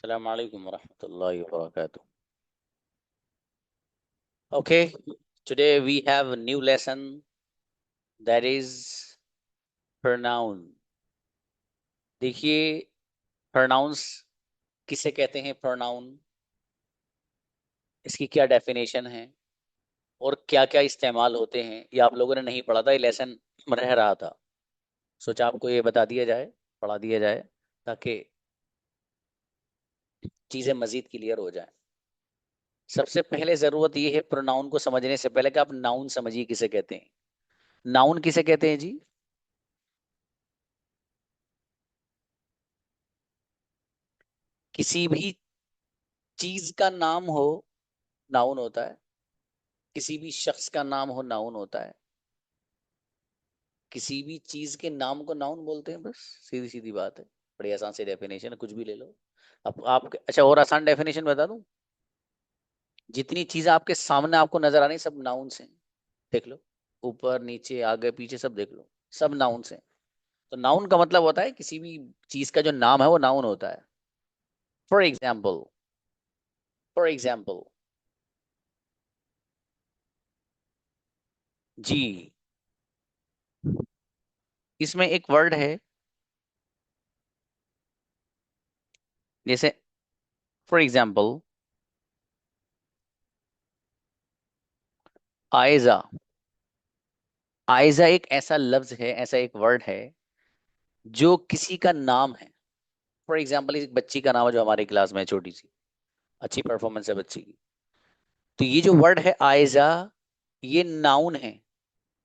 Assalamu alaikum warahmatullahi wabarakatuh. Okay, today we have a new lesson that is pronoun. देखिए pronouns किसे कहते हैं pronoun, इसकी क्या डेफिनेशन है और क्या क्या इस्तेमाल होते हैं, ये आप लोगों ने नहीं पढ़ा था, ये लेसन रह रहा था। सोचा आपको ये बता दिया जाए, पढ़ा दिया जाए, ताकि चीज़ें मजीद क्लियर हो जाए। सबसे पहले ज़रूरत ये है प्रोनाउन को समझने से पहले कि आप नाउन समझिए किसे कहते हैं। नाउन किसे कहते हैं जी? किसी भी चीज का नाम हो नाउन होता है, किसी भी शख्स का नाम हो नाउन होता है, किसी भी चीज के नाम को नाउन बोलते हैं। बस सीधी सीधी बात है, बड़ी आसान सी डेफिनेशन है, कुछ भी ले लो। अब आप अच्छा और आसान डेफिनेशन बता दूं, जितनी चीज आपके सामने आपको नजर आ रही सब नाउन से, देख लो, ऊपर नीचे आगे पीछे सब देख लो, सब नाउन से। तो नाउन का मतलब होता है किसी भी चीज का जो नाम है वो नाउन होता है। फॉर एग्जाम्पल, फॉर एग्जाम्पल जी, इसमें एक वर्ड है, जैसे फॉर एग्जाम्पल आयजा। आयजा एक ऐसा लफ्ज है, ऐसा एक वर्ड है जो किसी का नाम है। फॉर एग्जाम्पल एक बच्ची का नाम है जो हमारी क्लास में है, छोटी सी, अच्छी परफॉर्मेंस है बच्ची की। तो ये जो वर्ड है आयजा, ये नाउन है।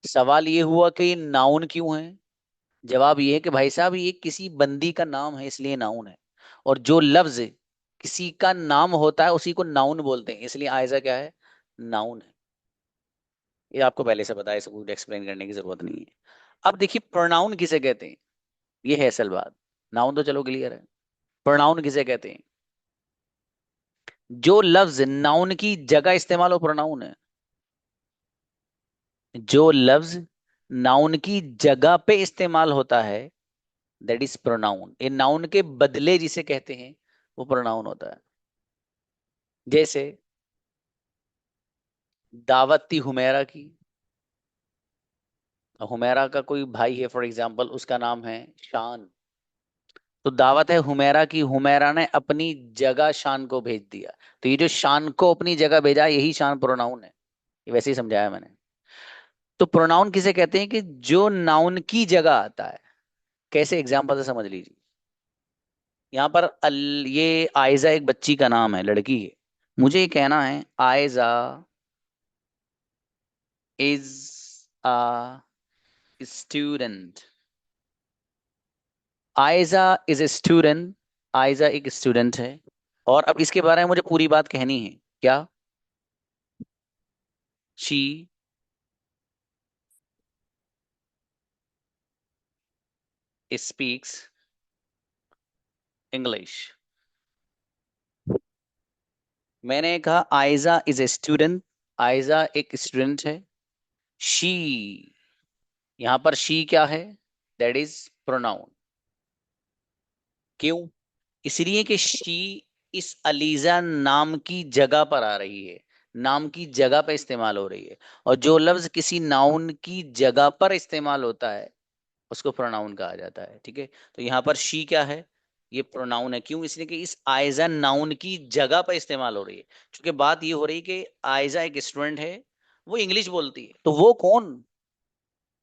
सवाल ये हुआ कि ये नाउन क्यों है? जवाब ये है कि भाई साहब ये किसी बंदी का नाम है इसलिए नाउन है। और जो लफ्ज किसी का नाम होता है उसी को नाउन बोलते हैं, इसलिए आयजा क्या है? नाउन है। ये आपको पहले से पता है, इसको एक्सप्लेन करने की जरूरत नहीं है। अब देखिए प्रोनाउन किसे कहते हैं, ये है असल बात। नाउन तो चलो क्लियर है, प्रोनाउन किसे कहते हैं? जो लफ्ज नाउन की जगह इस्तेमाल हो प्रोनाउन है। जो लफ्ज नाउन की जगह पे इस्तेमाल होता है दैट इज प्रोनाउन। ये नाउन के बदले जिसे कहते हैं वो प्रोनाउन होता है। जैसे दावत थी हुमैरा की, हुमैरा का कोई भाई है फॉर एग्जाम्पल, उसका नाम है शान। तो दावत है हुमैरा की, हुमैरा ने अपनी जगह शान को भेज दिया। तो ये जो शान को अपनी जगह भेजा यही शान प्रोनाउन है। ये वैसे ही समझाया मैंने। तो प्रोनाउन किसे कहते हैं कि जो नाउन की जगह आता है। कैसे? एग्जाम्पल से समझ लीजिए। यहाँ पर ये आयजा एक बच्ची का नाम है, लड़की है। मुझे ये कहना है Aayza is a student. Aayza is a student. Aayza एक स्टूडेंट है। और अब इसके बारे में मुझे पूरी बात कहनी है। क्या? She speaks English. मैंने कहा Aiza is a student, Aayza एक स्टूडेंट है। शी, यहां पर शी क्या है? That is pronoun. क्यों? इसलिए कि शी इस अलीजा नाम की जगह पर आ रही है, नाम की जगह पर इस्तेमाल हो रही है। और जो लफ्ज किसी नाउन की जगह पर इस्तेमाल होता है उसको प्रोनाउन कहा जाता है। ठीक है, तो यहाँ पर शी क्या है? ये प्रोनाउन है। क्यों? इसलिए कि इस आयजा नाउन की जगह पर इस्तेमाल हो रही है। क्योंकि बात ये हो रही है कि आयजा एक स्टूडेंट है, वो इंग्लिश बोलती है, तो वो कौन?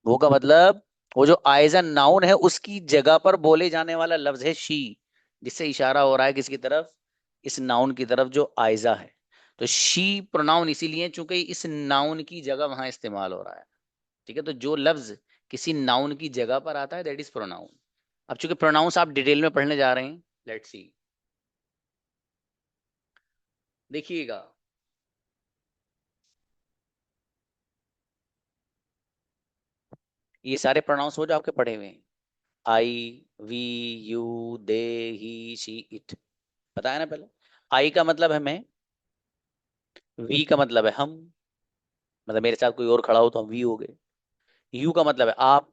वो का मतलब वो जो आयजा नाउन है उसकी जगह पर बोले जाने वाला लफ्ज है शी, जिससे इशारा हो रहा है किसकी तरफ? इस नाउन की तरफ जो आयजा है। तो शी प्रोनाउन इसीलिए चूंकि इस नाउन की जगह वहां इस्तेमाल हो रहा है। ठीक है, तो जो लफ्ज किसी नाउन की जगह पर आता है दैट इज प्रोनाउन। अब चूंकि प्रोनाउंस आप डिटेल में पढ़ने जा रहे हैं, लेट्स सी। देखिएगा, ये सारे प्रोनाउंस वो जो आपके पढ़े हुए हैं, I, we, you, they, he, she, it, बताया ना पहले। आई का मतलब है मैं, वी का मतलब है हम, मतलब मेरे साथ कोई और खड़ा हो तो हम वी हो गए। यू का मतलब है आप।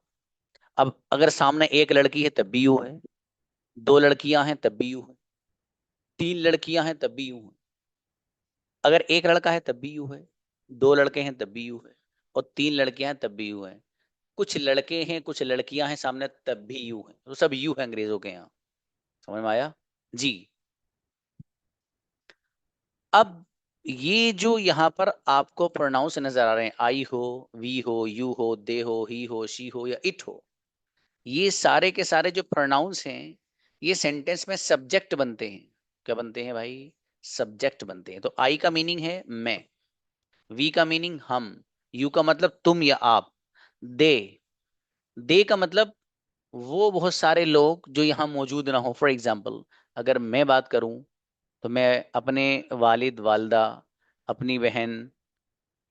अब अगर सामने एक लड़की है तब भी यू है, दो लड़कियां हैं तब भी यू है। तीन लड़कियां हैं तब भी यूं है, अगर एक लड़का है तब भी यूं है, दो लड़के हैं तब भी यूं है, और तीन लड़कियां हैं तब भी यूं है, कुछ लड़के हैं कुछ लड़कियां हैं सामने तब भी यूं है, तो सब यू है अंग्रेजों के यहाँ। समझ में आया? जी। अब ये जो यहाँ पर आपको प्रोनाउंस नजर आ रहे हैं, आई हो, वी हो, यू हो, दे हो, ही हो, शी हो या इट हो, ये सारे के सारे जो प्रोनाउंस हैं, ये सेंटेंस में सब्जेक्ट बनते हैं। क्या बनते हैं भाई? सब्जेक्ट बनते हैं। तो आई का मीनिंग है मैं, वी का मीनिंग हम, यू का मतलब तुम या आप, दे, दे का मतलब वो बहुत सारे लोग जो यहाँ मौजूद ना हो। फॉर एग्जाम्पल, अगर मैं बात करूं तो मैं अपने वालिद वालदा, अपनी बहन,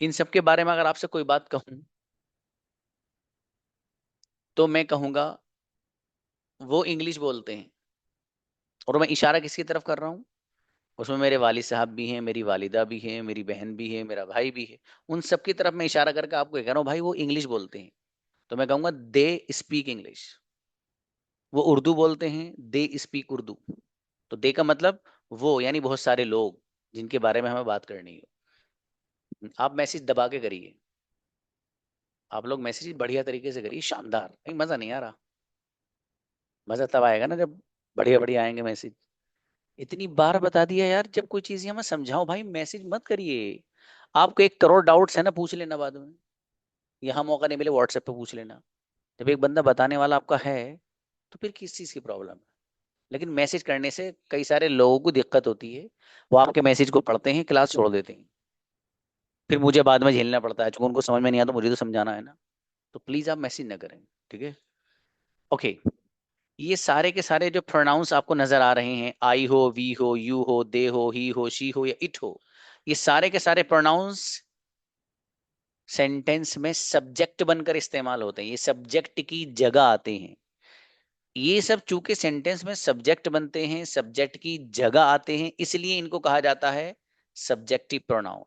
इन सब के बारे में अगर आपसे कोई बात कहूं तो मैं कहूंगा वो इंग्लिश बोलते हैं, और मैं इशारा किसकी तरफ कर रहा हूँ? उसमें मेरे वालिद साहब भी हैं, मेरी वालिदा भी है, मेरी बहन भी है, मेरा भाई भी है, उन सब की तरफ मैं इशारा करके आपको ये कह रहा हूँ भाई वो इंग्लिश बोलते हैं। तो मैं कहूंगा दे स्पीक इंग्लिश, वो उर्दू बोलते हैं, दे स्पीक उर्दू। तो दे का मतलब वो, यानी बहुत सारे लोग जिनके बारे में हमें बात करनी है। आप मैसेज दबा के करिए, आप लोग मैसेज बढ़िया तरीके से करिए, शानदार, नहीं मजा नहीं आ रहा। मजा तब आएगा ना जब बढ़िया बढ़िया आएंगे मैसेज। इतनी बार बता दिया यार, जब कोई चीज हमें समझाओ भाई, मैसेज मत करिए। आपको 1 करोड़ डाउट्स है ना, पूछ लेना बाद में, यहाँ मौका नहीं मिले व्हाट्सएप पे पूछ लेना। जब एक बंदा बताने वाला आपका है तो फिर किस चीज की प्रॉब्लम है? लेकिन मैसेज करने से कई सारे लोगों को दिक्कत होती है, वो आपके मैसेज को पढ़ते हैं, क्लास छोड़ देते हैं, फिर मुझे बाद में झेलना पड़ता है, चूंकि उनको समझ में नहीं आता, मुझे तो समझाना है ना। तो प्लीज आप मैसेज ना करें, ठीक है? ओके। ये सारे के सारे जो प्रोनाउंस आपको नजर आ रहे हैं, आई हो, वी हो, यू हो, दे हो, ही हो, शी हो या इट हो, ये सारे के सारे प्रोनाउंस सेंटेंस में सब्जेक्ट बनकर इस्तेमाल होते हैं, ये सब्जेक्ट की जगह आते हैं। ये सब चूंकि सेंटेंस में सब्जेक्ट बनते हैं, सब्जेक्ट की जगह आते हैं, इसलिए इनको कहा जाता है सब्जेक्टिव प्रोनाउन।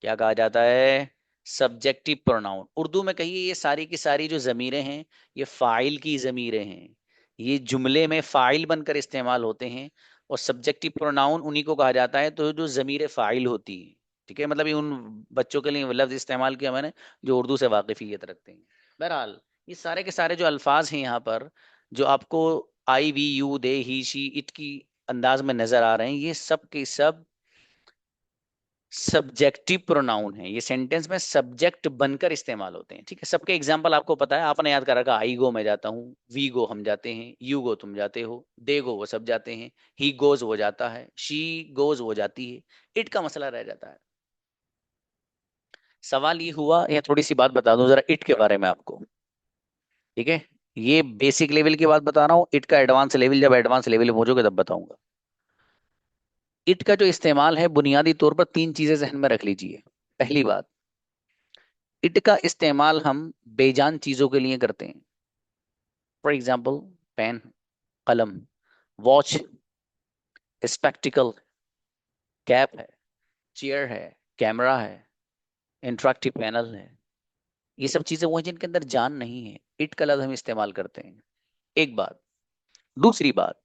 क्या कहा जाता है? Subjective pronoun. उर्दू में कहिए ये सारी की सारी जो जमीरें हैं, ये फाइल की जमीरें हैं, ये जुमले में फाइल बनकर इस्तेमाल होते हैं, और सब्जेक्टिव प्रोनाउन उन्हीं को कहा जाता है तो जो जमीर फाइल होती है। ठीक है, मतलब ये उन बच्चों के लिए लफ्ज इस्तेमाल किया मैंने जो उर्दू से वाकिफियत रखते हैं। बहरहाल, ये सारे के सारे जो अल्फाज हैं यहाँ पर, जो आपको I, we, you, they, he, she, it की अंदाज में नजर आ रहे हैं, ये सब के सब सब्जेक्टिव प्रोनाउन है, ये सेंटेंस में सब्जेक्ट बनकर इस्तेमाल होते हैं। ठीक है, सबके एग्जांपल आपको पता है, आपने याद कर रखा, आई गो मैं जाता हूँ, वी गो हम जाते हैं, यू गो तुम जाते हो, दे गो वो सब जाते हैं, ही गोज वो जाता है, शी गोज वो जाती है, इट का मसला रह जाता है। सवाल ये हुआ, या थोड़ी सी बात बता दूं जरा इट के बारे में आपको। ठीक है, ये बेसिक लेवल की बात बता रहा हूँ, इट का एडवांस लेवल जब एडवांस लेवल पे पहुंचोगे तब बताऊंगा। इट का जो इस्तेमाल है, बुनियादी तौर पर 3 चीजें जहन में रख लीजिए। पहली बात, इट का इस्तेमाल हम बेजान चीजों के लिए करते हैं। फॉर एग्जाम्पल, पेन, कलम, वॉच, स्पेक्टिकल, कैप है, चेयर है, कैमरा है, इंटरेक्टिव पैनल है, ये सब चीजें वो हैं जिनके अंदर जान नहीं है, इट का लफ्ज हम इस्तेमाल करते हैं। एक बात। दूसरी बात,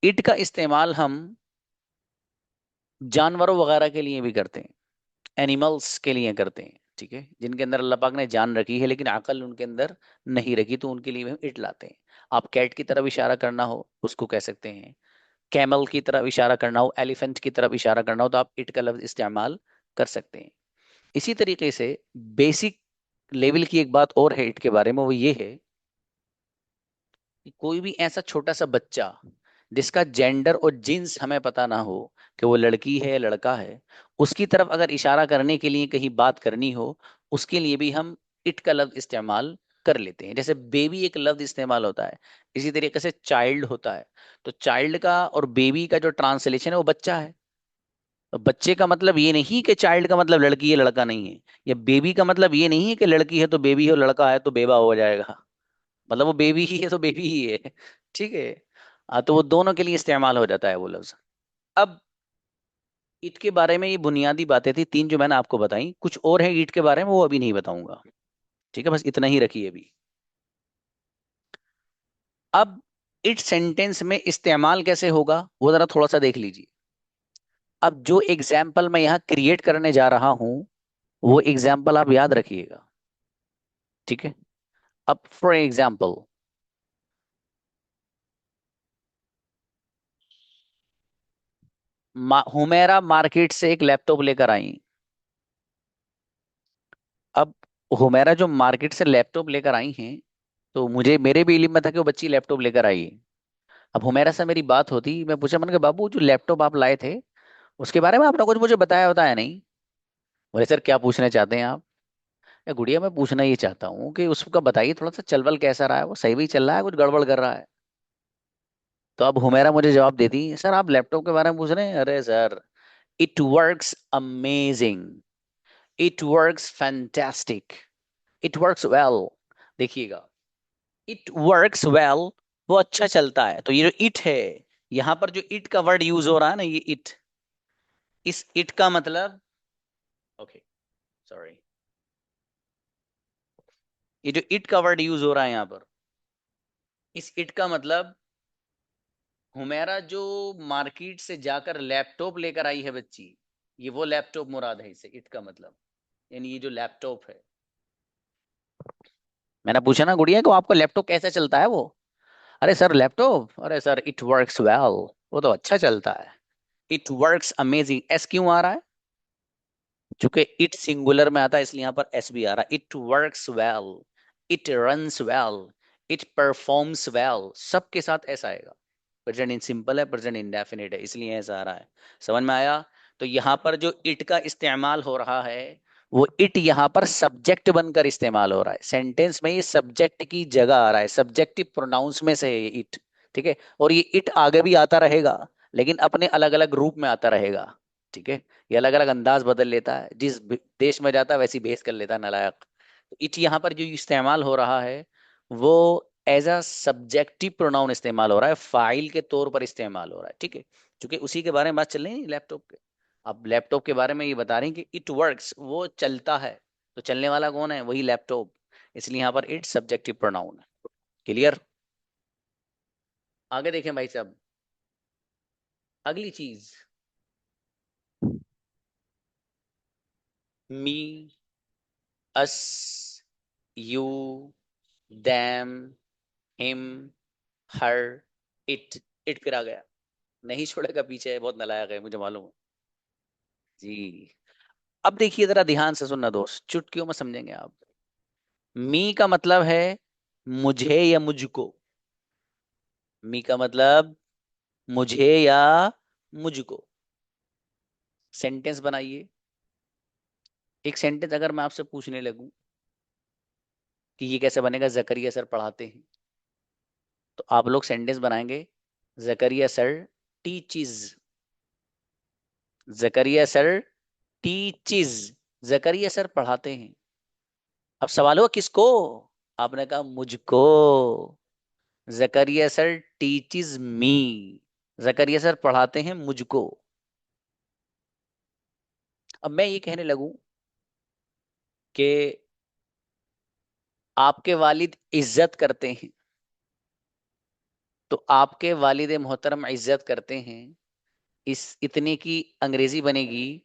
इट का इस्तेमाल हम जानवरों वगैरह के लिए भी करते हैं, एनिमल्स के लिए करते हैं। ठीक है, जिनके अंदर अल्लाह पाक ने जान रखी है लेकिन अकल उनके अंदर नहीं रखी, तो उनके लिए भी हम इट लाते हैं। आप कैट की तरफ इशारा करना हो उसको कह सकते हैं, कैमल की तरफ इशारा करना हो, एलिफेंट की तरफ इशारा करना हो, तो आप इट का लफ्ज इस्तेमाल कर सकते हैं। इसी तरीके से बेसिक लेवल की एक बात और है इट के बारे में, वो ये है कि कोई भी ऐसा छोटा सा बच्चा जिसका जेंडर और जिन्स हमें पता ना हो कि वो लड़की है लड़का है, उसकी तरफ अगर इशारा करने के लिए कहीं बात करनी हो, उसके लिए भी हम इट का लफ्ज इस्तेमाल कर लेते हैं। जैसे बेबी एक लफ्ज इस्तेमाल होता है, इसी तरीके से चाइल्ड होता है। तो चाइल्ड का और बेबी का जो ट्रांसलेशन है वो बच्चा है। तो बच्चे का मतलब ये नहीं कि चाइल्ड का मतलब लड़की है लड़का नहीं है, या बेबी का मतलब ये नहीं है कि लड़की है तो बेबी है और लड़का है तो बेबा हो जाएगा। मतलब वो बेबी ही है तो बेबी ही है। ठीक है। तो वो दोनों के लिए इस्तेमाल हो जाता है वो लफ्ज। अब ईट के बारे में ये बुनियादी बातें थी 3 जो मैंने आपको बताई, कुछ और है ईट के बारे में वो अभी नहीं बताऊंगा। ठीक है, बस इतना ही रखिए अभी। अब इट सेंटेंस में इस्तेमाल कैसे होगा वो जरा थोड़ा सा देख लीजिए। अब जो एग्जाम्पल मैं यहाँ क्रिएट करने जा रहा हूं वो एग्जाम्पल आप याद रखिएगा, ठीक है। अब फॉर एग्जाम्पल, हुमेरा मार्केट से एक लैपटॉप लेकर आई। अब हुमेरा जो मार्केट से लैपटॉप लेकर आई हैं, तो मुझे मेरे भी इल्म में था कि वो बच्ची लैपटॉप लेकर आई है। अब हुमेरा से मेरी बात होती, मैं पूछा, मैंने कहा बाबू जो लैपटॉप आप लाए थे उसके बारे में आपने कुछ मुझे बताया बताया नहीं। बोले सर क्या पूछना चाहते हैं आप? या गुड़िया मैं पूछना ये चाहता हूँ कि उसका बताइए थोड़ा सा चलबल कैसा रहा है, वो सही भी चल रहा है कुछ गड़बड़ कर रहा है? तो अब हुमेरा मुझे जवाब देती, सर आप लैपटॉप के बारे में पूछ रहे हैं, अरे sir it works amazing, it works fantastic, it works well. देखिएगा, इट वर्क्स वेल, वो अच्छा चलता है। तो ये जो इट है, यहाँ पर जो इट का वर्ड यूज हो रहा है ना, ये इट, इस इट का मतलब, ओके सॉरी, ये जो इट का वर्ड यूज हो रहा है यहाँ पर, इस इट का मतलब हुमेरा जो मार्केट से जाकर लैपटॉप लेकर आई है बच्ची, ये वो लैपटॉप मुराद है, इसे इट का मतलब, यानी ये जो लैपटॉप है। मैंने पूछा ना गुड़िया को आपका लैपटॉप कैसा चलता है वो, अरे सर लैपटॉप, अरे सर इट वर्क्स वेल, वो तो अच्छा चलता है। इट वर्क्स अमेजिंग, एस क्यों आ रहा है? चूंकि इट सिंगुलर में आता है इसलिए यहाँ पर एस भी आ रहा है। It works well, it runs well, it performs well, सबके साथ ऐसा आएगा। प्रेजेंट इन सिंपल है, प्रेजेंट इंडेफिनिट है, इसलिए ऐसा आ रहा है। समझ में आया? तो यहाँ पर जो इट का इस्तेमाल हो रहा है, वो इट यहाँ पर सब्जेक्ट बनकर इस्तेमाल हो रहा है सेंटेंस में। ये सब्जेक्ट की जगह आ रहा है, सब्जेक्टिव प्रोनाउंस में से है ये इट, ठीक है। और ये इट आगे भी आता रहेगा, लेकिन अपने अलग अलग रूप में आता रहेगा, ठीक है। ये अलग अलग अंदाज बदल लेता है, जिस देश में जाता है वैसी भेस कर लेता है नालायक। तो इट यहाँ पर जो इस्तेमाल हो रहा है वो एज अ सब्जेक्टिव प्रोनाउन इस्तेमाल हो रहा है, फाइल के तौर पर इस्तेमाल हो रहा है, ठीक है। क्योंकि उसी के बारे में बात चल रही है लैपटॉप के। अब लैपटॉप के बारे में ये बता रहे हैं कि इट वर्क्स, वो चलता है। तो चलने वाला कौन है? वही लैपटॉप, इसलिए यहाँ पर इट सब्जेक्टिव प्रोनाउन है। क्लियर? आगे देखें भाई साहब, अगली चीज, me, us, you, them, him, her, it. It फिर आ गया, नहीं छोड़ेगा पीछे, बहुत नालायक है मुझे मालूम है जी। अब देखिए जरा ध्यान से सुनना दोस्त, चुटकियों में समझेंगे आप। मी का मतलब है मुझे या मुझको, मी का मतलब मुझे या मुझको। सेंटेंस बनाइए। एक सेंटेंस अगर मैं आपसे पूछने लगूं कि ये कैसे बनेगा, जकरिया सर पढ़ाते हैं, तो आप लोग सेंटेंस बनाएंगे, जकरिया सर टीचिज, जकरिया सर टीचिज, जकरिया सर पढ़ाते हैं। अब सवाल हुआ किसको? आपने कहा मुझको, जकरिया सर टीचिज मी, जकरिया सर पढ़ाते हैं मुझको। अब मैं ये कहने लगूं कि आपके वालिद इज्जत करते हैं, तो आपके वालिद मोहतरम इज्जत करते हैं, इस इतने की अंग्रेजी बनेगी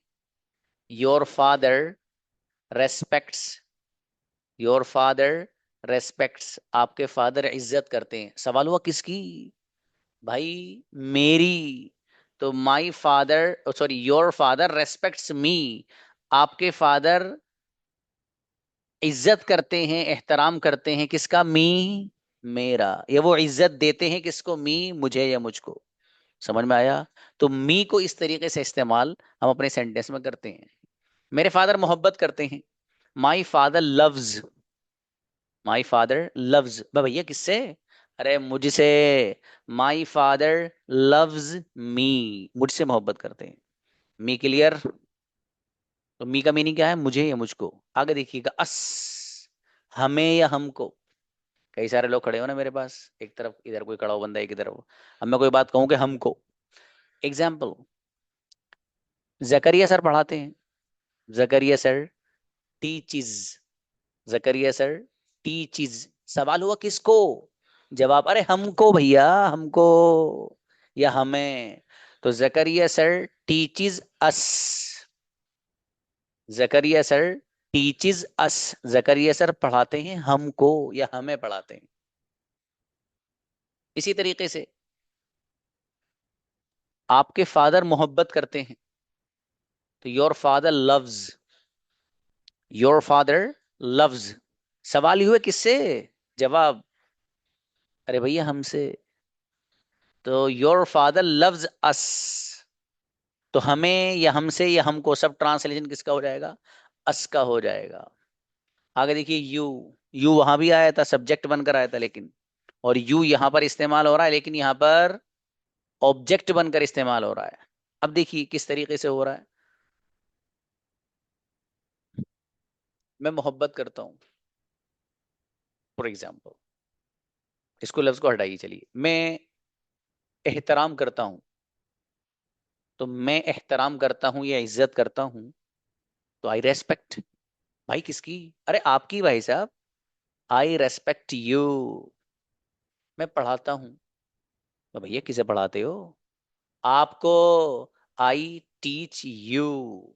your father respects, your father respects, आपके फादर इज्जत करते हैं। सवाल हुआ किसकी? भाई मेरी। तो my father, sorry your father respects me, आपके फादर इज्जत करते हैं, एहतराम करते हैं किसका? मी, मेरा। या वो इज्जत देते हैं किसको? मी, मुझे या मुझको। समझ में आया? तो मी को इस तरीके से इस्तेमाल हम अपने सेंटेंस में करते हैं। मेरे फादर मोहब्बत करते हैं, my father loves, my father loves, भैया किससे? अरे मुझसे, माई फादर लव्स मी, मुझसे मोहब्बत करते हैं। Me clear? तो मी का मीनिंग क्या है? मुझे या मुझको। आगे देखिएगा, अस, हमें या हमको। कई सारे लोग खड़े हो ना मेरे पास, एक तरफ इधर कोई खड़ा हो बंदा, एक इधर हो। अब मैं कोई बात कहूं कि हमको, एग्जाम्पल, जकरिया सर पढ़ाते हैं, जकरिया सर टीचिज, जकरिया सर टीचिज। सवाल हुआ किसको? जवाब, अरे हमको भैया, हमको या हमें। तो जकरिया सर टीचिज अस, जकरिया सर टीचिज अस, जकरिया सर पढ़ाते हैं हमको या हमें पढ़ाते हैं। इसी तरीके से आपके फादर मोहब्बत करते हैं, तो your father loves, your father loves. सवाल ही हुए किससे, जवाब, अरे भैया हमसे। तो योर फादर लव्स अस, तो हमें या हमसे या हमको, सब ट्रांसलेशन किसका हो जाएगा, अस का हो जाएगा। आगे देखिए यू, यू वहां भी आया था, सब्जेक्ट बनकर आया था, लेकिन और यू यहां पर इस्तेमाल हो रहा है, लेकिन यहां पर ऑब्जेक्ट बनकर इस्तेमाल हो रहा है। अब देखिए किस तरीके से हो रहा है। मैं मोहब्बत करता हूं, फॉर एग्जाम्पल, इसको लफ्ज को हटाइए, चलिए। मैं एहतराम करता हूं, तो मैं एहतराम करता हूं या इज्जत करता हूं, तो आई रेस्पेक्ट, भाई किसकी, अरे आपकी भाई साहब, आई रेस्पेक्ट यू। मैं पढ़ाता हूं, तो भैया किसे पढ़ाते हो, आपको, आई टीच यू,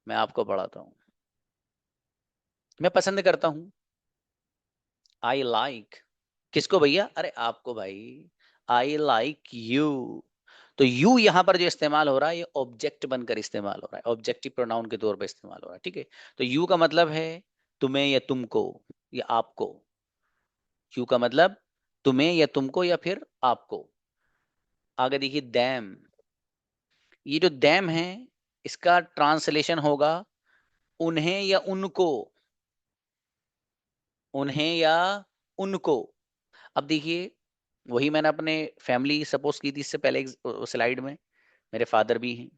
मैं आपको पढ़ाता हूं। मैं पसंद करता हूं, आई लाइक, किसको भैया, अरे आपको भाई, आई लाइक यू। तो यू यहां पर जो इस्तेमाल हो रहा है, ये ऑब्जेक्ट बनकर इस्तेमाल हो रहा है, ऑब्जेक्टिव प्रोनाउन के तौर पर इस्तेमाल हो रहा है, ठीक है। तो यू का मतलब है तुम्हें या तुमको या आपको, यू का मतलब तुम्हें या तुमको या फिर आपको। आगे देखिए दैम, ये जो दैम है, इसका ट्रांसलेशन होगा उन्हें या उनको, उन्हें या उनको। अब देखिए, वही मैंने अपने फैमिली सपोज की थी इससे पहले एक स्लाइड में, मेरे फादर भी हैं,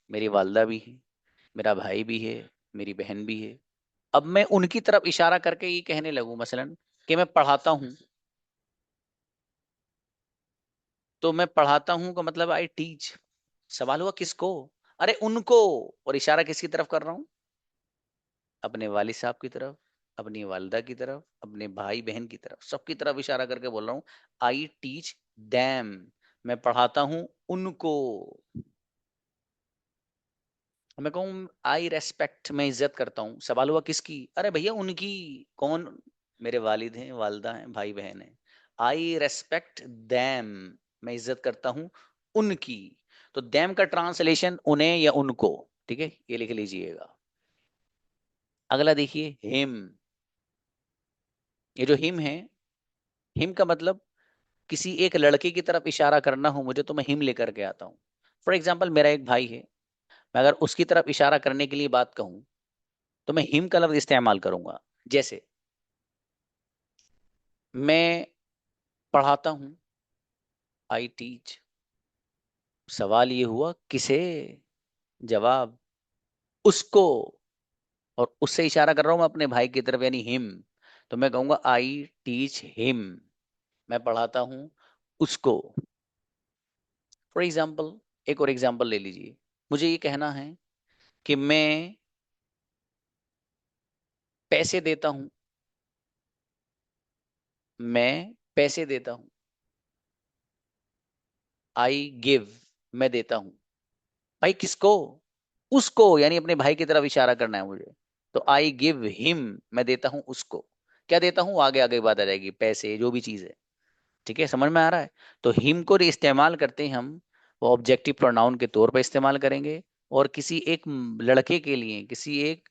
मेरी वालदा भी है, मेरा भाई भी है, मेरी बहन भी है। अब मैं उनकी तरफ इशारा करके ये कहने लगूं मसलन कि मैं पढ़ाता हूं, तो मैं पढ़ाता हूं का मतलब आई टीच, सवाल हुआ किसको, अरे उनको, और इशारा किसकी तरफ कर रहा हूं, अपने वालिद साहब की तरफ, अपनी वालदा की तरफ, अपने भाई बहन की तरफ, सबकी तरफ इशारा करके बोल रहा हूँ, आई टीच दैम, मैं पढ़ाता हूं उनको। मैं कहूँ आई रेस्पेक्ट, मैं इज्जत करता हूँ, सवाल हुआ किसकी, अरे भैया उनकी, कौन, मेरे वालिद हैं, वालदा हैं, भाई बहन हैं। आई रेस्पेक्ट दैम, मैं इज्जत करता हूँ उनकी। तो दैम का ट्रांसलेशन उन्हें या उनको, ठीक है, ये लिख लीजिएगा। अगला देखिए हिम, ये जो हिम है, हिम का मतलब किसी एक लड़के की तरफ इशारा करना हो मुझे, तो मैं हिम लेकर के आता हूँ। फॉर एग्जाम्पल मेरा एक भाई है, मैं अगर उसकी तरफ इशारा करने के लिए बात कहूँ, तो मैं हिम का लफ्ज इस्तेमाल करूंगा। जैसे मैं पढ़ाता हूं, आई टीच, सवाल ये हुआ किसे, जवाब उसको, और उससे इशारा कर रहा हूं मैं अपने भाई की तरफ यानी हिम, तो मैं कहूंगा आई टीच हिम, मैं पढ़ाता हूं उसको। फॉर एग्जाम्पल, एक और एग्जाम्पल ले लीजिए, मुझे ये कहना है कि मैं पैसे देता हूं, मैं पैसे देता हूं, आई गिव, मैं देता हूं, भाई किसको, उसको, यानी अपने भाई की तरफ इशारा करना है मुझे, तो आई गिव हिम, मैं देता हूं उसको। क्या देता हूं, आगे आगे बात आ जाएगी, पैसे जो भी चीज है, ठीक है, समझ में आ रहा है। तो हिम को इस्तेमाल करते हैं हम, वो ऑब्जेक्टिव प्रोनाउन के तौर पर इस्तेमाल करेंगे, और किसी एक लड़के के लिए, किसी एक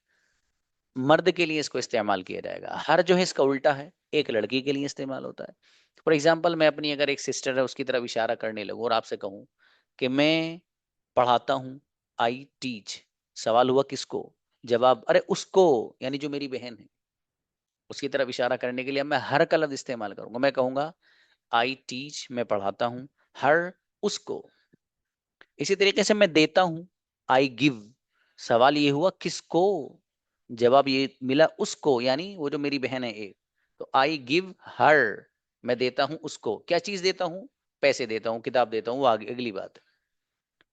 मर्द के लिए इसको इस्तेमाल किया जाएगा। हर जो है इसका उल्टा है, एक लड़की के लिए इस्तेमाल होता है। फॉर एग्जाम्पल, मैं अपनी अगर एक सिस्टर है उसकी तरफ इशारा करने लगूं और आपसे कहूं कि मैं पढ़ाता हूं, आई टीच, सवाल हुआ किसको, जवाब अरे उसको, यानी जो मेरी बहन है, उसकी तरफ इशारा करने के लिए मैं हर का लफ्ज इस्तेमाल करूंगा। मैं कहूंगा आई टीच, मैं पढ़ाता हूं हर, उसको। इसी तरीके से मैं देता हूं, आई गिव, सवाल ये हुआ किसको, जवाब ये मिला उसको, यानी वो जो मेरी बहन है एक, तो आई गिव हर, मैं देता हूं उसको, क्या चीज देता हूं, पैसे देता हूं, किताब देता हूँ, वो आगे अगली बात।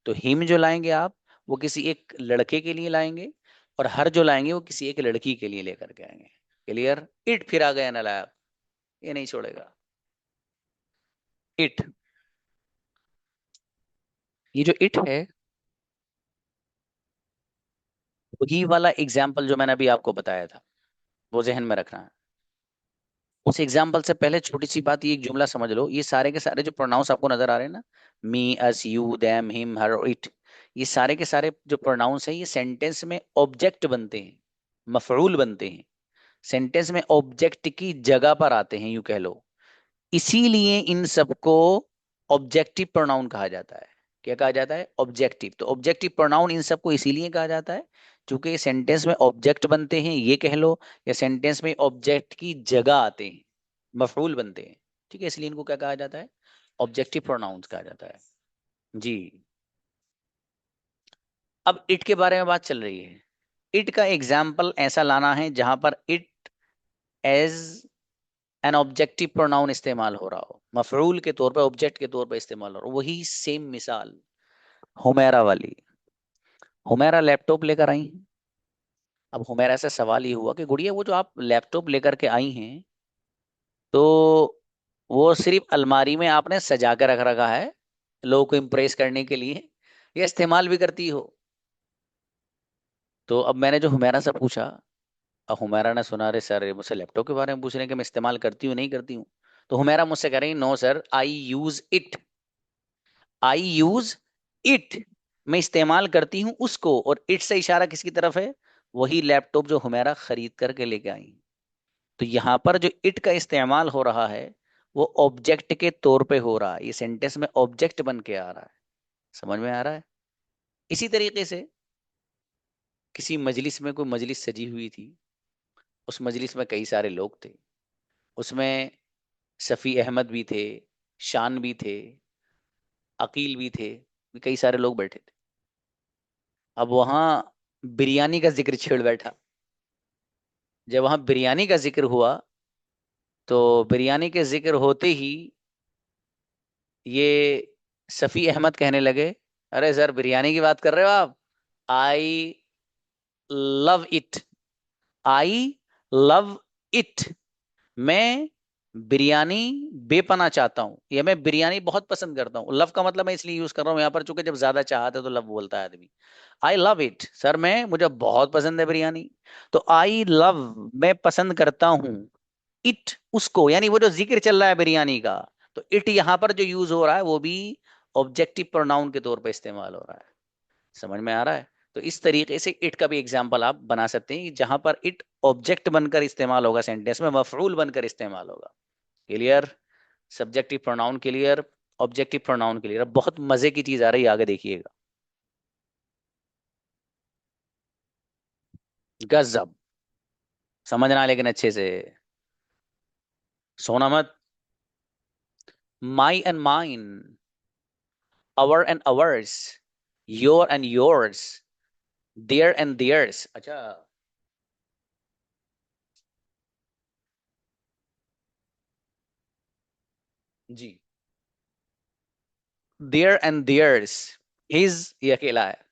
तो हिम जो लाएंगे आप, वो किसी एक लड़के के लिए लाएंगे, और हर जो लाएंगे वो किसी एक लड़की के लिए लेकर के आएंगे। क्लियर, इट फिर आ गया नालायक, ये नहीं छोड़ेगा। इट। ये जो इट है, वही वाला एग्जाम्पल जो मैंने अभी आपको बताया था, वो जहन में रखना है। उस एग्जाम्पल से पहले छोटी सी बात, ये एक जुमला समझ लो, ये सारे के सारे जो प्रोनाउंस आपको नजर आ रहे हैं ना, me, us, you, them, him, her, it, ये सारे के सारे जो प्रोनाउंस हैं, ये सेंटेंस में ऑब्जेक्ट बनते हैं, मफरूल बनते हैं, सेंटेंस में ऑब्जेक्ट की जगह पर आते हैं, यूं कह लो। इसीलिए इन सबको ऑब्जेक्टिव प्रोनाउन कहा जाता है। क्या कहा जाता है? ऑब्जेक्टिव। तो ऑब्जेक्टिव प्रोनाउन इन सबको इसीलिए कहा जाता है क्योंकि ये सेंटेंस में ऑब्जेक्ट बनते हैं, ये कह लो, या सेंटेंस में ऑब्जेक्ट की जगह आते हैं, मफरूल बनते हैं। ठीक है, इसलिए इनको क्या कहा जाता है? ऑब्जेक्टिव प्रोनाउंस कहा जाता है। जी। अब इट के बारे में बात चल रही है। इट का एग्जाम्पल ऐसा लाना है जहां पर it as an objective pronoun इस्तेमाल हो रहा हो, मफरूल के तौर पे, ऑब्जेक्ट के तौर पे इस्तेमाल हो रहा हो। वही सेम मिसाल हुमैरा वाली। हुमैरा लैपटॉप लेकर आई हैं। अब हुमैरा से सवाल ये हुआ कि गुड़िया, वो जो आप लैपटॉप लेकर के आई हैं, तो वो सिर्फ अलमारी में आपने सजा कर रख रखा है लोगों को इम्प्रेस करने के लिए, या इस्तेमाल भी करती हो? तो अब मैंने जो हुमैरा से पूछा, अब हुमैरा ने सुना, अरे सर ये मुझसे लैपटॉप के बारे में पूछ रहे हैं कि मैं इस्तेमाल करती हूँ नहीं करती हूँ। तो हुमैरा मुझसे कह रही, no sir, I use it, I use it, मैं इस्तेमाल करती हूँ उसको। और इट से इशारा किसकी तरफ है? वही लैपटॉप जो हुमैरा खरीद करके लेके आई। तो यहाँ पर जो इट का इस्तेमाल हो रहा है, वो ऑब्जेक्ट के तौर पे हो रहा है, ये सेंटेंस में ऑब्जेक्ट बन के आ रहा है। समझ में आ रहा है? इसी तरीके से किसी मजलिस में, कोई मजलिस सजी हुई थी, उस मजलिस में कई सारे लोग थे, उसमें सफ़ी अहमद भी थे, शान भी थे, अकील भी थे, कई सारे लोग बैठे थे। अब वहां बिरयानी का जिक्र छिड़ बैठा। जब वहां बिरयानी का जिक्र हुआ, तो बिरयानी के जिक्र होते ही ये सफ़ी अहमद कहने लगे, अरे सर, बिरयानी की बात कर रहे हो आप? I love it, I love it, मैं बिरयानी बेपना चाहता हूँ, या मैं बिरयानी बहुत पसंद करता हूँ। लव का मतलब मैं इसलिए यूज कर रहा हूँ यहाँ पर, चूंकि जब ज्यादा चाहता है तो लव बोलता है आदमी। आई लव इट, सर मैं, मुझे बहुत पसंद है बिरयानी। तो आई लव, मैं पसंद करता हूँ, इट, उसको, यानी वो जो जिक्र चल रहा है बिरयानी का, तो इट यहाँ पर जो यूज हो रहा है वो भी ऑब्जेक्टिव प्रोनाउन के तौर पे इस्तेमाल हो रहा है। समझ में आ रहा है? तो इस तरीके से इट का भी एग्जाम्पल आप बना सकते हैं कि जहां पर इट ऑब्जेक्ट बनकर इस्तेमाल होगा, सेंटेंस में मफरूल बनकर इस्तेमाल होगा। Clear? Subjective pronoun clear, objective pronoun clear. अब बहुत मजे की चीज आ रही है, आगे देखिएगा। गजब। समझना लेकिन अच्छे से, सोना मत। My and mine, our and ours, your and yours, their and theirs. अच्छा। जी। देयर एंड देयर्स, हिज, ये अकेला है।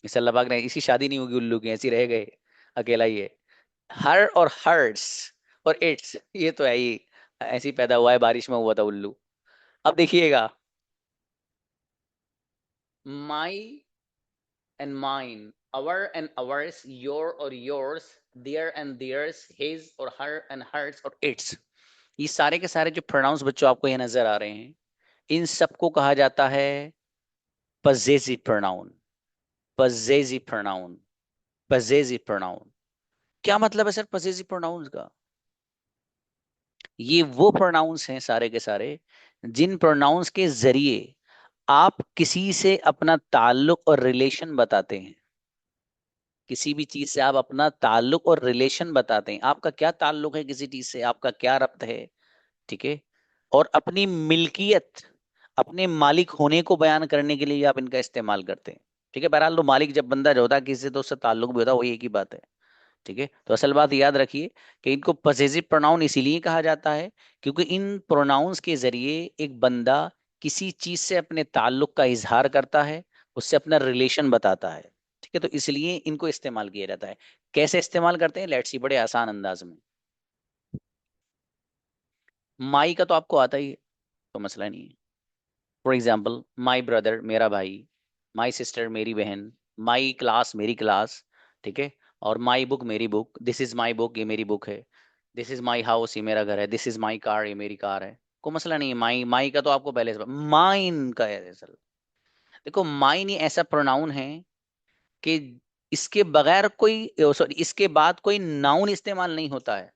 इस अल्लाह पाक ने, इसकी शादी नहीं होगी उल्लू की, ऐसी रह गए, अकेला ही है। हर और हर्ट्स और इट्स, ये तो है ही, ऐसे ही पैदा हुआ है, बारिश में हुआ था उल्लू। अब देखिएगा, my and mine, our and ours, your और yours, their and theirs, his और हर एंड हर्ट्स और इट्स, ये सारे के सारे जो प्रोनाउंस बच्चों आपको ये नजर आ रहे हैं, इन सबको कहा जाता है possessive pronoun. Possessive pronoun, possessive pronoun. क्या मतलब है सर पजेसिव प्रोनाउंस का? ये वो प्रोनाउंस हैं सारे के सारे, जिन प्रोनाउंस के जरिए आप किसी से अपना ताल्लुक और रिलेशन बताते हैं। किसी भी चीज से आप अपना ताल्लुक और रिलेशन बताते हैं, आपका क्या ताल्लुक है किसी चीज से, आपका क्या रब्त है। ठीक है? और अपनी मिल्कियत, अपने मालिक होने को बयान करने के लिए आप इनका इस्तेमाल करते हैं। ठीक है? बहरहाल, तो मालिक जब बंदा जो होता है किसी से, तो उससे ताल्लुक भी होता है, वो एक ही बात है। ठीक है? तो असल बात याद रखिए कि इनको पजेसिव प्रोनाउन इसीलिए कहा जाता है क्योंकि इन प्रोनाउंस के जरिए एक बंदा किसी चीज से अपने ताल्लुक का इजहार करता है, उससे अपना रिलेशन बताता है। ठीक है? तो इसलिए इनको इस्तेमाल किया जाता है। कैसे इस्तेमाल करते हैं? लेट्स सी, बड़े आसान अंदाज में। माई का तो आपको आता ही है। तो मसला नहीं है। फॉर एग्जाम्पल माई ब्रदर मेरा भाई, माई सिस्टर मेरी बहन, माई क्लास मेरी क्लास, ठीक है, और माई बुक मेरी book, this is my book ये मेरी बुक है, दिस इज माई हाउस ये मेरा घर है, दिस इज माई कार ये मेरी कार है। को मसला नहीं है। माई माई का तो आपको पहले से माइन का है असल। देखो माइन ये ऐसा प्रोनाउन है कि इसके बगैर कोई, सॉरी, इसके बाद कोई नाउन इस्तेमाल नहीं होता है।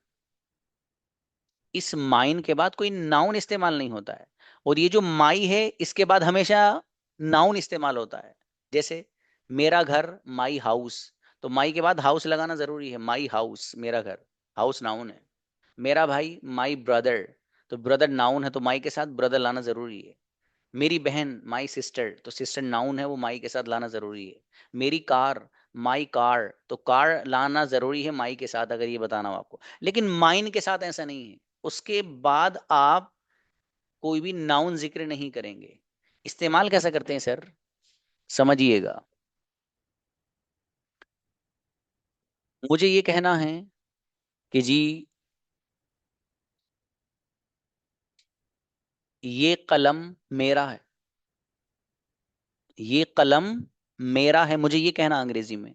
इस माइन के बाद कोई नाउन इस्तेमाल नहीं होता है। और ये जो माई है इसके बाद हमेशा नाउन इस्तेमाल होता है। जैसे मेरा घर, माई हाउस, तो माई के बाद हाउस लगाना जरूरी है। माई हाउस मेरा घर, हाउस नाउन है। मेरा भाई माई ब्रदर, तो ब्रदर नाउन है तो माई के साथ ब्रदर लाना जरूरी है। मेरी बहन माई सिस्टर, तो सिस्टर नाउन है वो माई के साथ लाना जरूरी है। मेरी कार, माई कार, तो कार लाना जरूरी है माई के साथ, अगर ये बताना हो आपको। लेकिन माइन के साथ ऐसा नहीं है। उसके बाद आप कोई भी नाउन जिक्र नहीं करेंगे। इस्तेमाल कैसा करते हैं सर, समझिएगा। मुझे ये कहना है कि जी ये कलम मेरा है, ये कलम मेरा है, मुझे ये कहना अंग्रेजी में।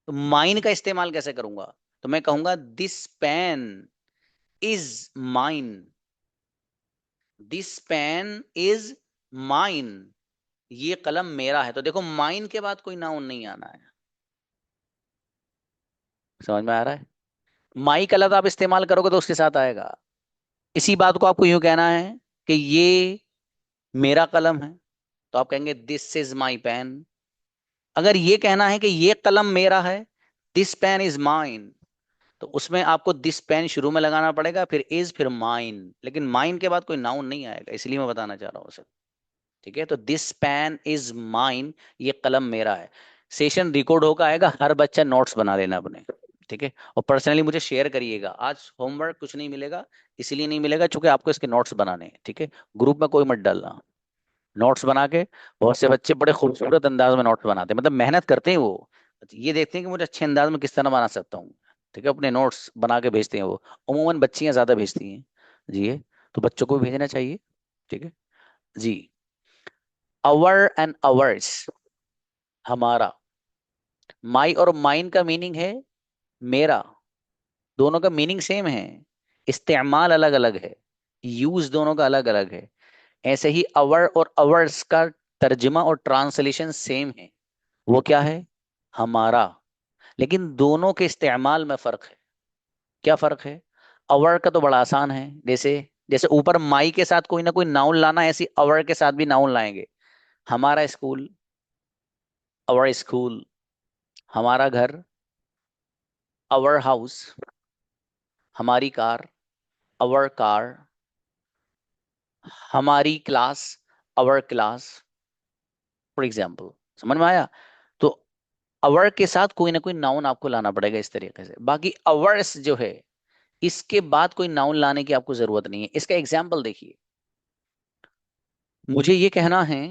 तो माइन का इस्तेमाल कैसे करूंगा? तो मैं कहूंगा this pen is mine, this pen is mine, ये कलम मेरा है। तो देखो माइन के बाद कोई नाउन नहीं आना है। समझ में आ रहा है? माई का लफ्ज आप इस्तेमाल करोगे तो उसके साथ आएगा। इसी बात को आपको यूं कहना है कि ये मेरा कलम है, तो आप कहेंगे दिस इज माई पेन। अगर ये कहना है कि ये कलम मेरा है, दिस पेन इज माइन, तो उसमें आपको दिस पेन शुरू में लगाना पड़ेगा, फिर इज, फिर माइन। लेकिन माइन के बाद कोई नाउन नहीं आएगा, इसलिए मैं बताना चाह रहा हूँ सर। ठीक है, तो दिस पेन इज माइन, ये कलम मेरा है। सेशन रिकॉर्ड होकर आएगा, हर बच्चा नोट्स बना लेना अपने। ठीक है, और पर्सनली मुझे शेयर करिएगा। आज होमवर्क कुछ नहीं मिलेगा, इसलिए नहीं मिलेगा चूंकि आपको इसके नोट्स बनाने हैं। ठीक है, ग्रुप में कोई मत डालना। नोट्स बना के, बहुत से बच्चे बड़े खूबसूरत अंदाज में नोट्स बनाते हैं, मतलब मेहनत करते हैं वो, ये देखते हैं कि मुझे अच्छे अंदाज में किस तरह बना सकता हूँ। ठीक है, अपने नोट्स बना के भेजते हैं वो। अमूमन बच्चियां ज्यादा भेजती हैं जी ये, तो बच्चों को भी भेजना चाहिए। ठीक है जी। अवर एंड अवर्स, हमारा। माई और माइन का मीनिंग है मेरा, दोनों का मीनिंग सेम है, इस्तेमाल अलग अलग है, यूज दोनों का अलग अलग है। ऐसे ही अवर और अवर्स का तर्जमा और ट्रांसलेशन सेम है। वो क्या है? हमारा। लेकिन दोनों के इस्तेमाल में फर्क है। क्या फर्क है? अवर का तो बड़ा आसान है, जैसे जैसे ऊपर माई के साथ कोई ना कोई नाउन लाना, ऐसी अवर के साथ भी नाउन लाएंगे। हमारा स्कूल, अवर स्कूल। हमारा घर, अवर हाउस। हमारी कार, अवर कार। हमारी class, our class. For example, समझ में आया? तो अवर के साथ कोई ना कोई नाउन आपको लाना पड़ेगा इस तरीके से। बाकी अवर्स जो है, इसके बाद कोई नाउन लाने की आपको जरूरत नहीं है। इसका एग्जाम्पल देखिए, मुझे ये कहना है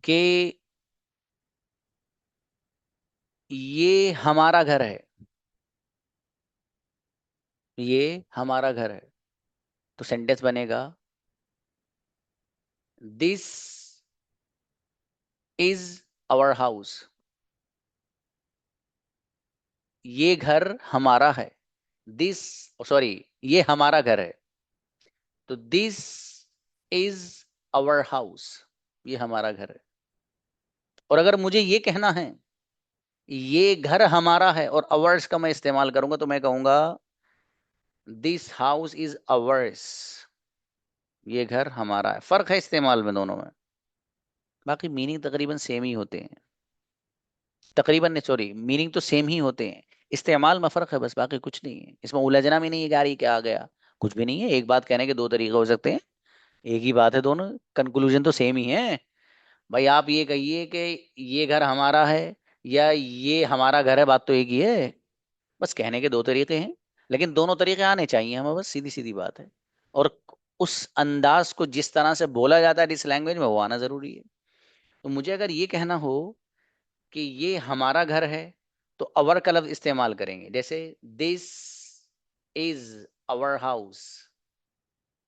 कि ये हमारा घर है, ये हमारा घर है, तो सेंटेंस बनेगा दिस इज आवर हाउस। ये घर हमारा है, दिस, सॉरी, ये हमारा घर है, तो दिस इज आवर हाउस, ये हमारा घर है। और अगर मुझे ये कहना है ये घर हमारा है और अवर्स का मैं इस्तेमाल करूंगा, तो मैं कहूंगा दिस हाउस इज अवर्स, ये घर हमारा है। फर्क है इस्तेमाल में दोनों में, बाकी मीनिंग तकरीबन सेम ही होते हैं। तकरीबन नहीं, सॉरी, मीनिंग तो सेम ही होते हैं, इस्तेमाल में फर्क है बस, बाकी कुछ नहीं है। इसमें उलझना भी नहीं है, गाड़ी क्या आ गया, कुछ भी नहीं है। एक बात कहने के दो तरीके हो सकते हैं, एक ही बात है, दोनों कंक्लूजन तो सेम ही है। भाई आप ये कहिए कि ये घर हमारा है, या ये हमारा घर है, बात तो एक ही है। बस कहने के दो तरीके हैं, लेकिन दोनों तरीके आने चाहिए हमें, बस सीधी सीधी बात है। और उस अंदाज को जिस तरह से बोला जाता है जिस लैंग्वेज में, वो आना जरूरी है। तो मुझे अगर ये कहना हो कि ये हमारा घर है, तो अवर का लफ्ज इस्तेमाल करेंगे, जैसे दिस इज अवर हाउस।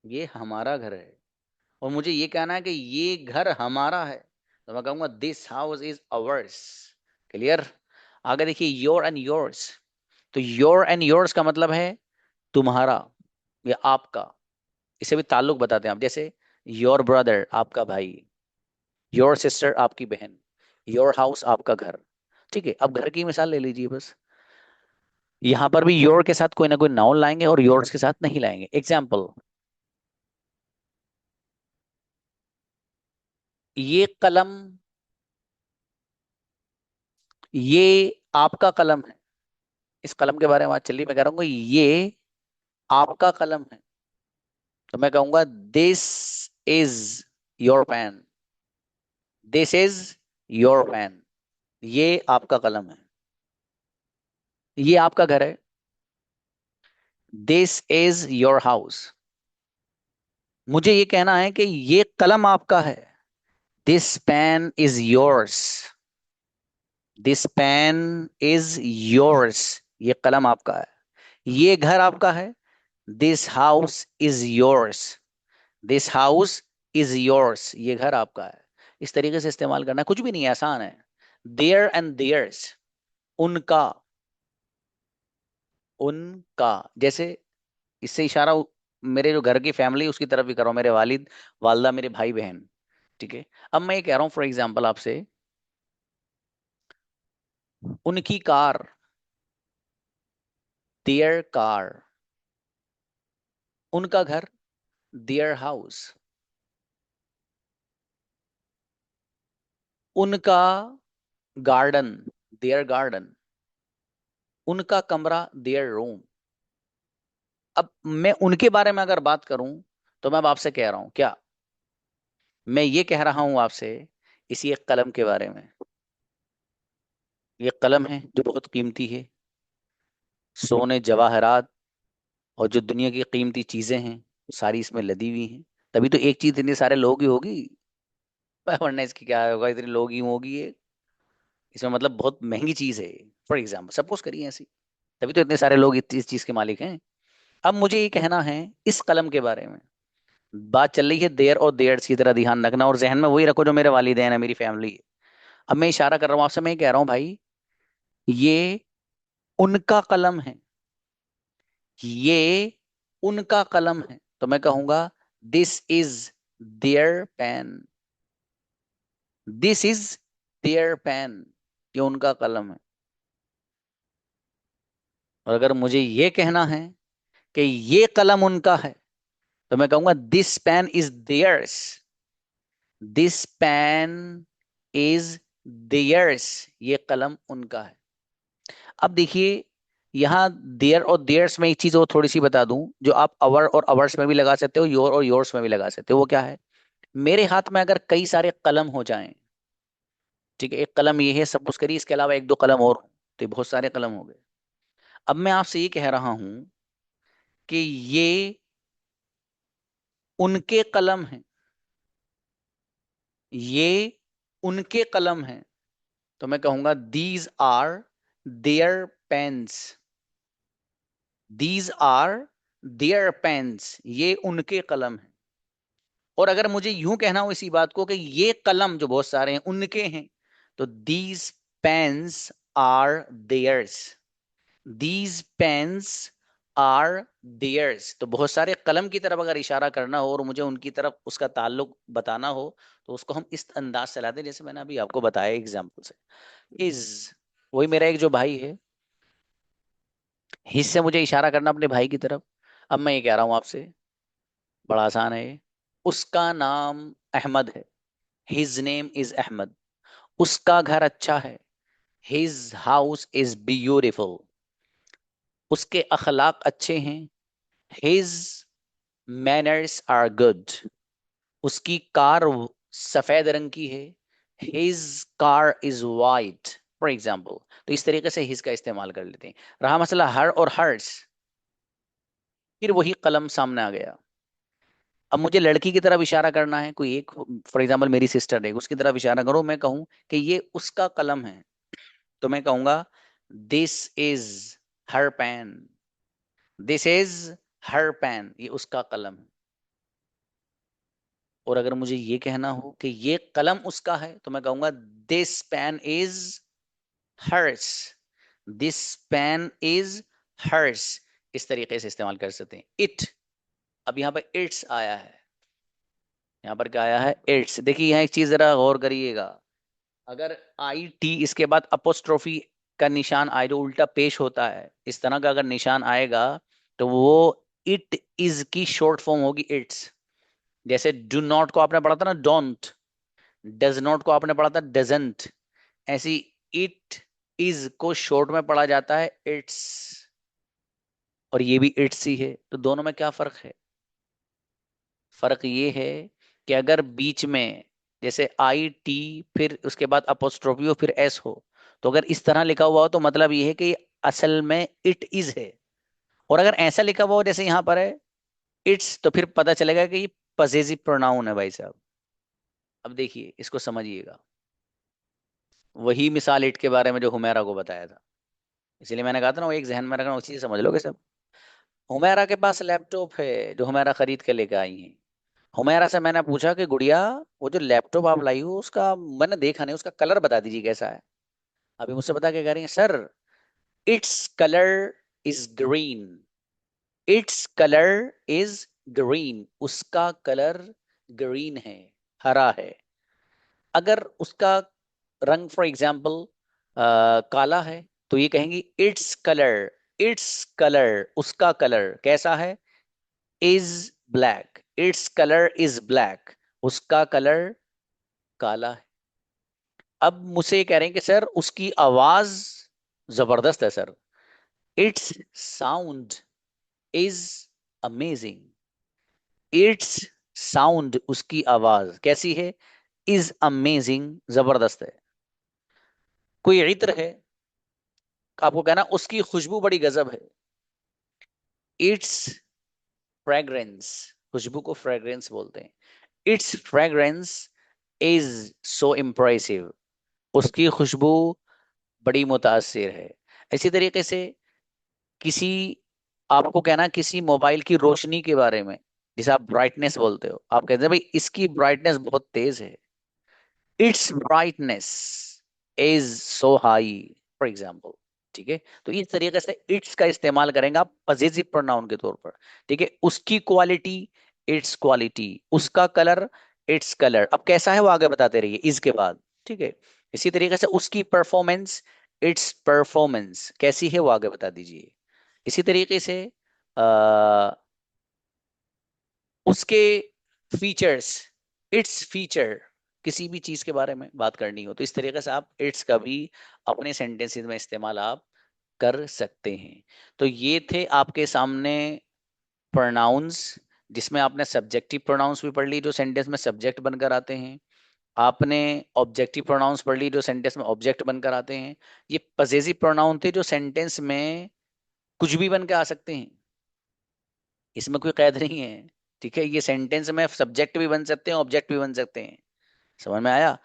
ये हमारा घर है, और मुझे ये कहना है कि ये घर हमारा है, तो मैं कहूंगा this house is ours. Clear? आगे देखिए, योर एंड योर्स। तो योर एंड योर्स का मतलब है तुम्हारा या आपका। इसे भी ताल्लुक बताते हैं आप, जैसे योर ब्रदर आपका भाई, योर सिस्टर आपकी बहन, योर हाउस आपका घर। ठीक है, अब घर की मिसाल ले लीजिए बस। यहां पर भी योर के साथ कोई ना कोई नाउन लाएंगे और योर्स के साथ नहीं लाएंगे। एग्जाम्पल, ये कलम, ये आपका कलम है। इस कलम के बारे में बात चलिए, मैं कह रहा हूँ ये आपका कलम है, तो मैं कहूंगा this is your pen. This is your pen. ये आपका कलम है। ये आपका घर है। This is your house. मुझे ये कहना है कि ये कलम आपका है। This pen is yours. This pen is yours. ये कलम आपका है। ये घर आपका है। This house is yours. This house is yours. ये घर आपका है। इस तरीके से इस्तेमाल करना, कुछ भी नहीं है, आसान है। देयर एंड देयर्स, उनका, उनका। जैसे इससे इशारा मेरे जो घर की फैमिली उसकी तरफ भी कर रहा हूं, मेरे वालिद वालदा, मेरे भाई बहन। ठीक है, अब मैं ये कह रहा हूं फॉर एग्जाम्पल आपसे, उनकी कार, देयर कार। उनका घर, देयर हाउस। उनका गार्डन, देयर गार्डन। उनका कमरा, देयर रूम। अब मैं उनके बारे में अगर बात करूं, तो मैं अब आपसे कह रहा हूं क्या, मैं ये कह रहा हूं आपसे इसी एक कलम के बारे में। ये कलम है जो बहुत कीमती है, सोने जवाहरात और जो दुनिया की कीमती चीजें हैं सारी इसमें लदी हुई हैं। तभी तो एक चीज इतने सारे लोग ही होगी, वरना इसकी क्या होगा, इतने लोग ही होगी ये। इसमें मतलब बहुत महंगी चीज है। फॉर एग्जाम्पल सपोज करिए ऐसी, तभी तो इतने सारे लोग इस चीज के मालिक हैं। अब मुझे ये कहना है इस कलम के बारे में। बात चल रही है देयर और देयर्स की तरह, ध्यान रखना और जहन में वही रखो जो मेरे वालिदैन है, मेरी फैमिली है। अब मैं इशारा कर रहा हूँ आपसे, मैं कह रहा हूँ भाई ये उनका कलम है। ये उनका कलम है, तो मैं कहूंगा this is their pen. This is their pen. ये उनका कलम है। और अगर मुझे ये कहना है कि ये कलम उनका है, तो मैं कहूंगा this pen is theirs. This pen is theirs. ये कलम उनका है। अब देखिए, यहाँ देयर और देयर्स में एक चीज और थोड़ी सी बता दूं, जो आप अवर और अवर्स में भी लगा सकते हो, योर और योर्स में भी लगा सकते हो। वो क्या है, मेरे हाथ में अगर कई सारे कलम हो जाएं, ठीक है, एक कलम ये है सपोज करिए, इसके अलावा एक दो कलम और हों, तो ये बहुत सारे कलम हो गए। अब मैं आपसे ये कह रहा हूं कि ये उनके कलम हैं। ये उनके कलम हैं, तो मैं कहूंगा these are their pens. These are their pens. ये उनके कलम हैं। और अगर मुझे यूं कहना हो इसी बात को कि ये कलम जो बहुत सारे हैं उनके हैं, तो these pens are theirs. These pens are theirs. तो बहुत सारे कलम की तरफ अगर इशारा करना हो और मुझे उनकी तरफ उसका ताल्लुक बताना हो, तो उसको हम इस अंदाज से लाते हैं जैसे मैंने अभी आपको बताया एग्जाम्पल से। इज, वही मेरा एक जो भाई है, हिज से मुझे इशारा करना अपने भाई की तरफ। अब मैं ये कह रहा हूं आपसे, बड़ा आसान है ये। उसका नाम अहमद है। His name is Ahmed. उसका घर अच्छा है। His house is beautiful. उसके अखलाक अच्छे हैं। His manners are good. उसकी कार सफेद रंग की है। His car is white, for example. तो इस तरीके से हिज का इस्तेमाल कर लेते हैं। रहा मसला हर और हर्स, फिर वही कलम सामने आ गया। अब मुझे लड़की की तरफ इशारा करना है, कोई एक, फॉर एग्जाम्पल मेरी सिस्टर है, उसकी तरफ इशारा करो, मैं कहूं कि ये उसका कलम है, तो मैं कहूंगा this is her pen. This is her pen. ये उसका कलम है। और अगर मुझे ये कहना हो कि ये कलम उसका है तो मैं कहूंगा this pen is hers, this pen is hers. इस तरीके से इस्तेमाल कर सकते हैं। इट, अब यहाँ पर इट्स आया है, यहाँ पर क्या आया है, इट्स। देखिए यहाँ एक चीज जरा गौर करिएगा, अगर आई टी इसके बाद अपोस्ट्रोफी का निशान आए जो उल्टा पेश होता है, इस तरह का अगर निशान आएगा तो वो इट इज की शॉर्ट फॉर्म होगी इट्स। जैसे डू नॉट को आपने पढ़ा था ना डोंट, डज नॉट को आपने पढ़ा था डजंट, ऐसी इट इज को शॉर्ट में पढ़ा जाता है इट्स, और ये भी इट्स ही है। तो दोनों में क्या फर्क है? फर्क ये है कि अगर बीच में जैसे आई टी फिर उसके बाद अपोस्ट्रोफी हो फिर एस हो, तो अगर इस तरह लिखा हुआ हो तो मतलब ये है कि ये असल में इट इज है। और अगर ऐसा लिखा हुआ हो जैसे यहाँ पर है इट्स, तो फिर पता चलेगा कि ये पजेसिव प्रोनाउन है भाई साहब। अब देखिए इसको समझिएगा, वही मिसाल इट के बारे में जो हुमैरा को बताया था, इसलिए मैंने कहा था ना वो एक जहन में रखना, उसी से समझ लोगे सब। हुमैरा के पास लैपटॉप है जो हुमैरा खरीद के लेके आई है। हुमैरा से मैंने पूछा कि गुड़िया वो जो लैपटॉप आप लाई हो उसका मैंने देखा नहीं, उसका कलर बता दीजिए कैसा है। अभी मुझसे बता के कह रही है sir its colour is green, its colour is green, उसका कलर ग्रीन है, हरा है। अगर उसका रंग फॉर एग्जाम्पल काला है तो ये कहेंगे इट्स कलर, इट्स कलर उसका कलर कैसा है, is black, its colour is black, उसका कलर काला है। अब मुझसे ये कह रहे हैं कि सर उसकी आवाज जबरदस्त है sir, it's sound is amazing, it's sound उसकी आवाज कैसी है, इज अमेजिंग जबरदस्त है। कोई इत्र है, आपको कहना उसकी खुशबू बड़ी गजब है, इट्स फ्रेग्रेंस, खुशबू को फ्रेग्रेंस बोलते हैं, it's fragrance is so impressive, उसकी खुशबू बड़ी मुतासिर है। इसी तरीके से किसी, आपको कहना किसी मोबाइल की रोशनी के बारे में, जिसे आप ब्राइटनेस बोलते हो, आप कहते हैं भाई इसकी ब्राइटनेस बहुत तेज है, it's brightness is so high for example. ठीक है, तो इस तरीके से इट्स का इस्तेमाल करेंगे आप पजेसिव प्रोनाउन के तौर पर। ठीक है, उसकी क्वालिटी इट्स क्वालिटी, उसका कलर इट्स कलर, अब कैसा है वो आगे बताते रहिए इस के बाद। ठीक है, इसी तरीके से उसकी परफॉर्मेंस इट्स परफॉर्मेंस कैसी है वो आगे बता दीजिए। इसी तरीके से आ, उसके फीचर्स इट्स फीचर, किसी भी चीज के बारे में बात करनी हो तो इस तरीके से आप इट्स का भी अपने सेंटेंसेस में इस्तेमाल आप कर सकते हैं। तो ये थे आपके सामने प्रोनाउंस, जिसमें आपने सब्जेक्टिव प्रोनाउंस भी पढ़ ली जो सेंटेंस में सब्जेक्ट बनकर आते हैं, आपने ऑब्जेक्टिव प्रोनाउंस पढ़ ली जो सेंटेंस में ऑब्जेक्ट बनकर आते हैं। ये पजेसिव प्रोनाउन थे जो सेंटेंस में कुछ भी बन के आ सकते हैं, इसमें कोई कैद नहीं है। ठीक है, ये सेंटेंस में सब्जेक्ट भी बन सकते हैं ऑब्जेक्ट भी बन सकते हैं। समझ में आया?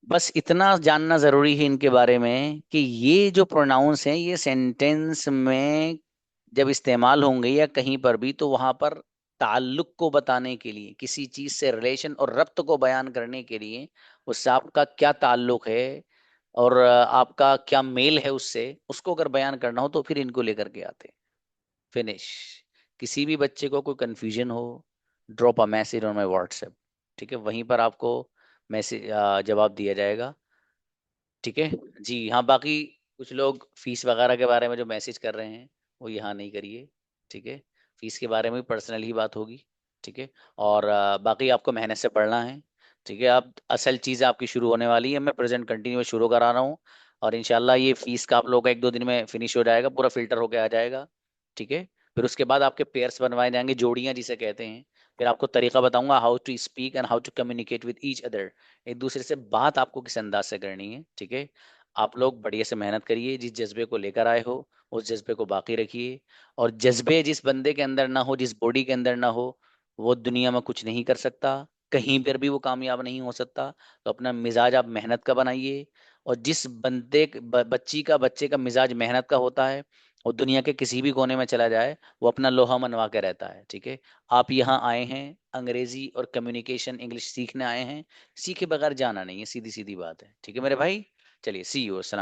बस इतना जानना जरूरी है इनके बारे में कि ये जो प्रोनाउंस हैं ये सेंटेंस में जब इस्तेमाल होंगे या कहीं पर भी तो वहां पर ताल्लुक को बताने के लिए, किसी चीज से रिलेशन और रब्त को बयान करने के लिए, उससे आपका क्या ताल्लुक है और आपका क्या मेल है उससे, उसको अगर बयान करना हो तो फिर इनको लेकर के आते हैं। फिनिश। किसी भी बच्चे को कोई कंफ्यूजन हो, drop a message on my WhatsApp. ठीक है, वहीं पर आपको मैसेज जवाब दिया जाएगा। ठीक है जी हाँ, बाकी कुछ लोग फीस वगैरह के बारे में जो मैसेज कर रहे हैं वो यहाँ नहीं करिए। ठीक है, फीस के बारे में पर्सनल ही बात होगी। ठीक है, और बाकी आपको मेहनत से पढ़ना है। ठीक है, आप असल चीज़ आपकी शुरू होने वाली है, मैं प्रेजेंट कंटिन्यू शुरू करा रहा हूँ, और इंशाल्लाह ये फीस का आप लोगों का एक दो दिन में फिनिश हो जाएगा, पूरा फिल्टर होके आ जाएगा। ठीक है, फिर उसके बाद आपके पेयर्स बनवाए जाएंगे, जोड़ियां जिसे कहते हैं। फिर आपको तरीका बताऊंगा how to speak and how to communicate with each other, एक दूसरे से बात आपको किस अंदाज से करनी है। ठीक है, आप लोग बढ़िया से मेहनत करिए, जिस जज्बे को लेकर आए हो उस जज्बे को बाकी रखिए, और जज्बे जिस बंदे के अंदर ना हो, जिस बॉडी के अंदर ना हो, वो दुनिया में कुछ नहीं कर सकता, कहीं पर भी वो कामयाब नहीं हो सकता। तो अपना मिजाज आप मेहनत का बनाइए, और जिस बच्चे का मिजाज मेहनत का होता है और दुनिया के किसी भी कोने में चला जाए, वो अपना लोहा मनवा के रहता है। ठीक है। आप यहाँ आए हैं अंग्रेजी और कम्युनिकेशन इंग्लिश सीखने आए हैं, सीखे बगैर जाना नहीं है, सीधी सीधी बात है। ठीक है मेरे भाई, चलिए सी यू, अस्सलाम।